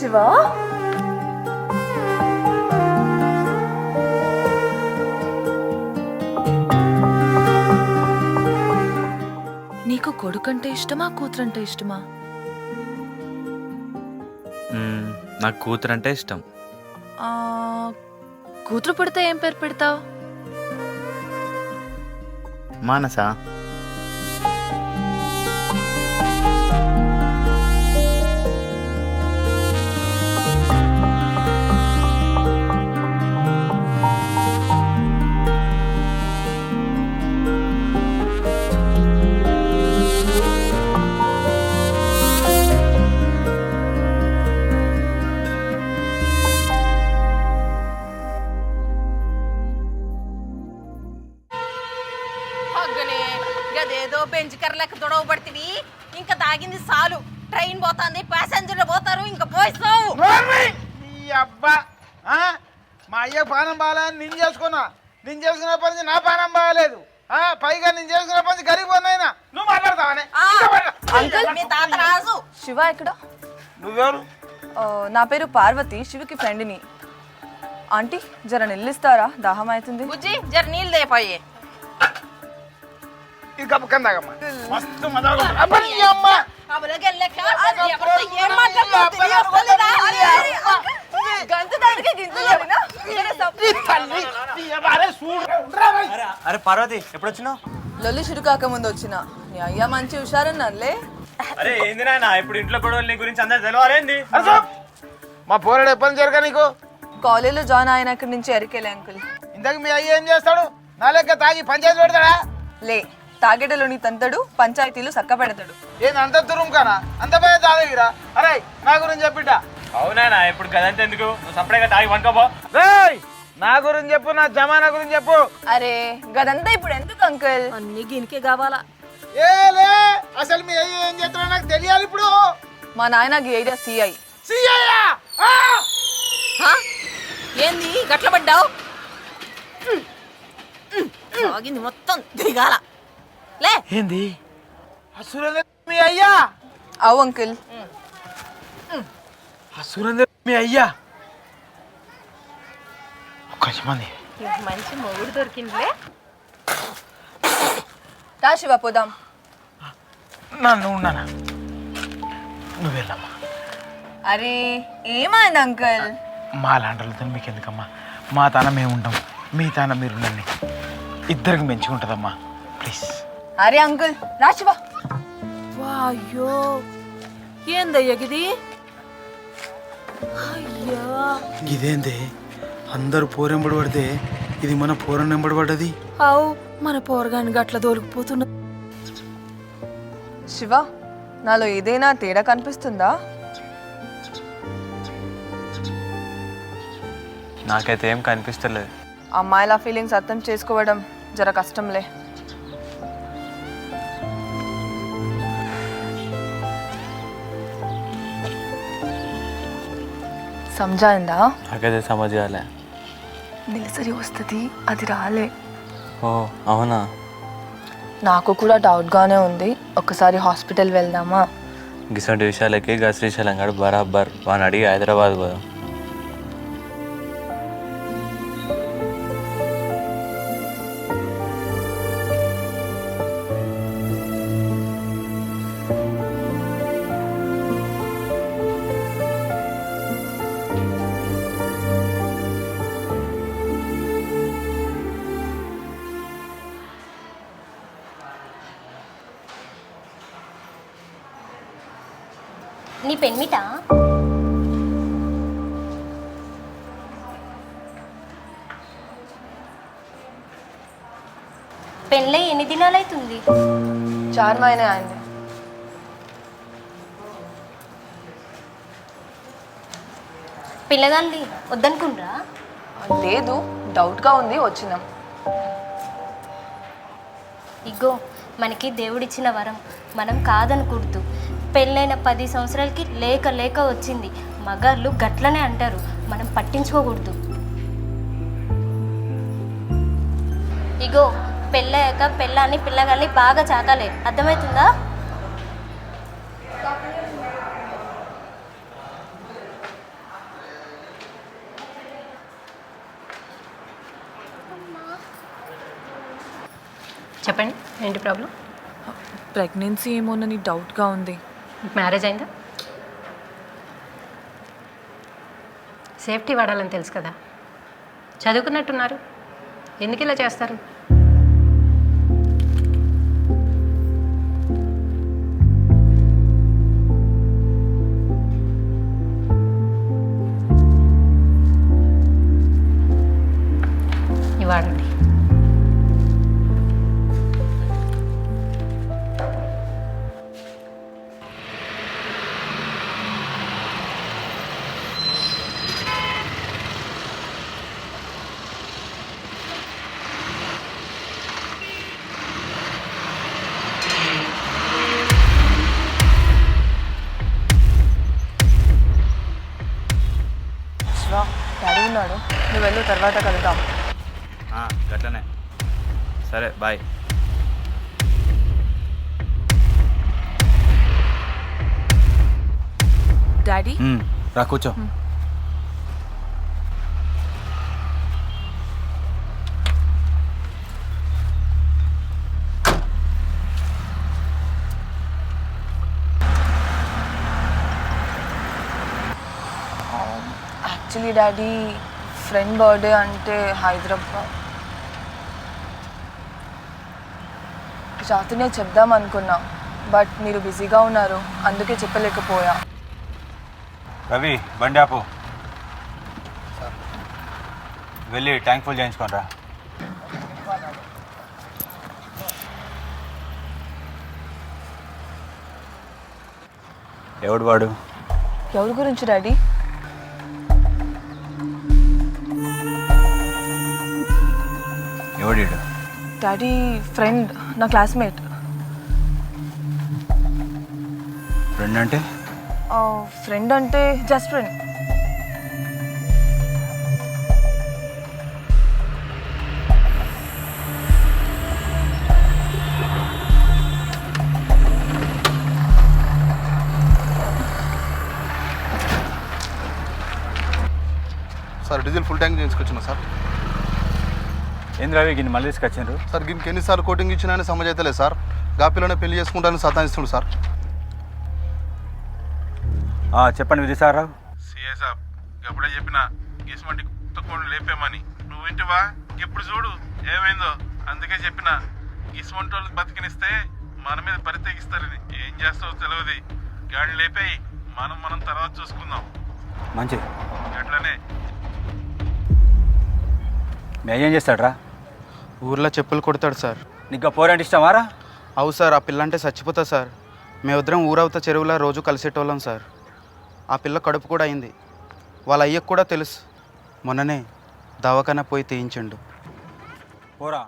శివ నీకు కొడుకంటే ఇష్టమా కూతురంటే ఇష్టమా? నాకు కూతురంటే ఇష్టం. కూతురు పుడితే ఏం పేరు పెడతావు? మానసా. గదేదో బెంచ్ కర్రలెక్క తొడవబడుతుంది. ఇంకా తాగింది చాలు. ట్రైన్ పోతుంది, ప్యాసింజర్లు పోతారు, ఇంకా పోయిస్తావు. అబ్బా మా అయ్య పానం బాగాలని నేను చేసుకున్నా. నేను చేసుకున్న పని నా పానం బాగాలేదు. పైగా నేను చేసుకున్న పని గరీబోనైనా నువ్వు మాట్లాడతావనే. అంకుల్ మీ తాత రాజు. శివ ఎక్కడ? నువ్వెవరు? నా పేరు పార్వతి, శివకి ఫ్రెండ్ని. ఆంటీ జర నిల్లిస్తారా, దాహం అవుతుంది. బుజ్జి జర నీళ్ళు దేపోయి. ఇది కప్పకందాగమ్మా మస్తు మజాగా అరే పార్వతి ఎప్పుడు వచ్చినావు? లొల్లి షురు కాక ముందు వచ్చిన. నీ అయ్యా మంచి హుషారన్నారులే. అరే ఏంది నాయన ఇప్పుడు ఇంట్లో గొడవలు నీ గురించి అందరు తెలవాలేంది? మా పోరాడు ఎప్పటి జరగా నీకు? కాలేజీలో జాయిన్ అయిన ఇక్కడి నుంచి ఎరికేలే అంకుల్. ఇంతకు మీ అయ్య ఏం చేస్తాడు? నా లెక్క తాగి పంచాయతీ పెడతాడా? లే, తాగేటలోని తంతడు, పంచాయతీలు సక్క పెడతాడు. ఏంది అంత తురుం కానా? అంత భయ తాగగిరా? అరే నా గురించి చెప్పిట. అవునా ఇప్పుడు గదంతా ఎందుకు? నువ్వు సపరేట్గా తాగి వండుకోపో. నా గురించి చెప్పు, నా జమానా గురించి చెప్పు. అరే గదంతా ఇప్పుడు ఎందుకు అంకుల్? అన్ని గినికే కావాలా? ఏలే అసలు మీ అయ్య ఏం చేస్తున్నా నాకు తెలియాలి ఇప్పుడు. మా నాయన ఈ ఏరియా సిఐ. ఏంది గట్ల పడ్డావు? తాగింది మొత్తం దిగాల. లే ఏంది సురేంద్ర మీ అయ్యా? అవు అంకుల్. సురేంద్ర మీ అయ్యా? ఒక్క మంది మంచి మొగుడు దొరికిందిలే. రా శివ పోదాం. నన్ను ఉన్నానా? నువ్వు వెళ్ళమ్మా. అరే ఏమైంది అంకుల్? మా లాంటి మీకు ఎందుకమ్మా? మా తాన మేము ఉంటాం, మీ తాన మీరు ఉండండి. ఇద్దరికి మంచిగా ఉంటుందమ్మా, ప్లీజ్. అరే అంకుల్ రా శివ. వాయ్యో ఏందయ్యా గిది? అయ్యా ఇదేందే అందరూ పోరెంబడి పడితే ఇది మన పోరం నెంబడి పడ్డది. అవు మన పోరగాని గట్ల దొరికిపోతున్నా. శివ నాలో ఏదైనా తేడా కనిపిస్తుందా? నాకైతే ఏం కనిపిస్తలేదు. అమ్మాయిల ఫీలింగ్స్ అర్థం చేసుకోవడం జర కష్టంలే. సమజాయిందా? నాకైతే సమజాలే. నెలసరి వస్తుంది, అది రాలే. ఓ అవునా? నాకు కూడా డౌట్గానే ఉంది. ఒకసారి హాస్పిటల్ వెళ్దామా? గిసంటి విషయాలకి గా శ్రీశైలం గారు బరాబర్ వాని అడిగి హైదరాబాద్ పోదాం. నీ పెన్మిటా? పెళ్ళై ఎన్ని దినాలైతుంది? 4 మहीने అయింది. పిల్లగాంది వద్దనుకుండ్రా? లేదు, డౌట్గా ఉంది, వచ్చినాం. ఇగో మనకి దేవుడిచ్చిన వరం, మనం కాదనకూడదు. పెళ్ళైన 10 సంవత్సరాలకి లేక లేక వచ్చింది. మగాళ్ళు గట్లనే అంటారు, మనం పట్టించుకోకూడదు. ఇగో పెళ్ళయ్యాక పెళ్ళాన్ని పిల్లగాన్ని బాగా చాకాలి, అర్థమవుతుందా? చెప్పండి, ఏంటి ప్రాబ్లం? ప్రెగ్నెన్సీ ఏమోనని డౌట్గా ఉంది. మీకు మ్యారేజ్ అయిందా? సేఫ్టీ వాడాలని తెలుసు కదా, చదువుకున్నట్టున్నారు, ఎందుకు ఇలా చేస్తారు? ఇవి వాడండి. శివ, డాడీ ఉన్నాడు, నువ్వు వెళ్ళు, తర్వాత కలుద్దాం. గట్లనే. సరే బాయ్. డాడీ రా కూర్చో. యాక్చువల్లీ డాడీ, ఫ్రెండ్ బర్త్డే అంటే హైదరాబాద్. రాత్రినే చెప్దాం అనుకున్నా, బట్ మీరు బిజీగా ఉన్నారు, అందుకే చెప్పలేకపోయా. రవి బండి ఆపు. వెళ్ళి ట్యాంక్ ఫుల్ చేయించుకోనరా. ఎవడు వాడు? ఎవరి గురించి డాడీ? ఎవడీడు? డాడీ ఫ్రెండ్, నా క్లాస్మేట్. ఫ్రెండ్ అంటే? ఫ్రెండ్ అంటే just friend. Sir diesel full tank చేయించుకొచ్చిన సార్. ఏంది రవి గిన్ని మళ్ళీ తీసుకొచ్చిండ్రు? సార్ దీనికి ఎన్నిసార్లు కోటింగ్ ఇచ్చినా సమజ్ అయితే లేదు సార్. గా పిల్లనే పెళ్లి చేసుకుంటానని సతాయిస్తుండు సార్. చెప్పండి విజయసాగరరావు. సిఏ సాబ్ ఎప్పుడే చెప్పినా గిస్మంటి తక్కువ లేపేమని, నువ్వు వింటివా? ఇప్పుడు చూడు ఏమైందో. అందుకే చెప్పిన గిస్మంటి వాళ్ళకి బతికినిస్తే మన మీద పరితెగిస్తారని. ఏం చేస్తావో తెలియదు, గాడిని లేపేయి, మనం తర్వాత చూసుకుందాం. మంచిది. ఎట్లనే మేం చేస్తాడరా? ఊర్లో చెప్పులు కొడతాడు సార్. నీకు పోరంటే ఇష్టమారా? అవు సార్, ఆ పిల్ల అంటే చచ్చిపోతా సార్. మేమిద్దరం ఊరవత చెరువులో రోజు కలిసేటోళ్ళం సార్. ఆ పిల్ల కడుపు కూడా అయింది, వాళ్ళ అయ్యకు కూడా తెలుసు. మొన్ననే దవాఖానా పోయి తీయించండు. పోరా.